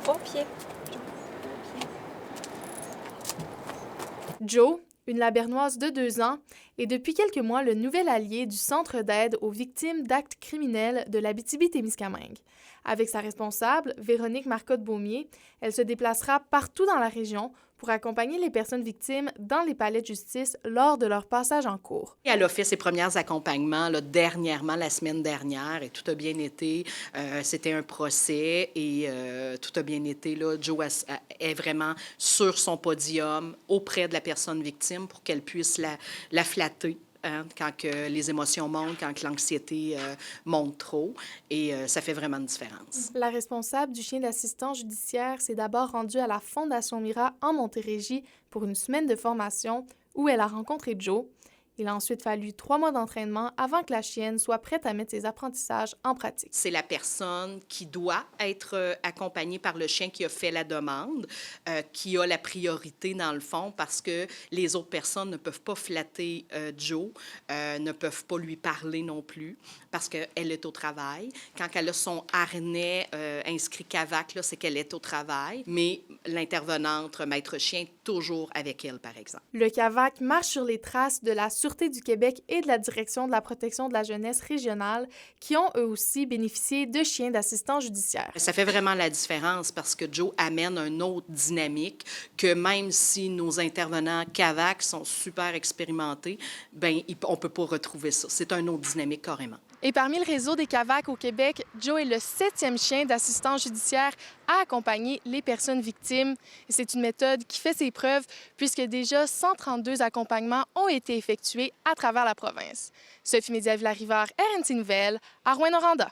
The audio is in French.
Au pied. Joe, une labernoise de 2 ans, est depuis quelques mois le nouvel allié du Centre d'aide aux victimes d'actes criminels de l'Abitibi-Témiscamingue. Avec sa responsable, Véronique Marcotte-Beaumier, elle se déplacera partout dans la région pour accompagner les personnes victimes dans les palais de justice lors de leur passage en cours. Elle a fait ses premiers accompagnements là, dernièrement, la semaine dernière, et tout a bien été. C'était un procès et tout a bien été. Là. Joe est vraiment sur son podium auprès de la personne victime pour qu'elle puisse la flatter. Hein, quand que les émotions montent, quand que l'anxiété monte trop. Et ça fait vraiment une différence. La responsable du chien d'assistance judiciaire s'est d'abord rendue à la Fondation Mira en Montérégie pour une semaine de formation où elle a rencontré Joe. Il a ensuite fallu 3 mois d'entraînement avant que la chienne soit prête à mettre ses apprentissages en pratique. C'est la personne qui doit être accompagnée par le chien qui a fait la demande, qui a la priorité dans le fond parce que les autres personnes ne peuvent pas flatter Joe, ne peuvent pas lui parler non plus parce qu'elle est au travail. Quand elle a son harnais inscrit CAVAC, c'est qu'elle est au travail, mais l'intervenante, maître chien, est toujours avec elle, par exemple. Le CAVAC marche sur les traces de la Sûreté du Québec et de la Direction de la protection de la jeunesse régionale qui ont eux aussi bénéficié de chiens d'assistance judiciaire. Ça fait vraiment la différence parce que Joe amène une autre dynamique que même si nos intervenants CAVAC sont super expérimentés, ben on ne peut pas retrouver ça. C'est une autre dynamique carrément. Et parmi le réseau des CAVAC au Québec, Joe est le 7e chien d'assistance judiciaire à accompagner les personnes victimes. Et c'est une méthode qui fait ses preuves puisque déjà 132 accompagnements ont été effectués à travers la province. Sophie Médiaville-Larivard, RNC Nouvelles, à Rouyn-Noranda.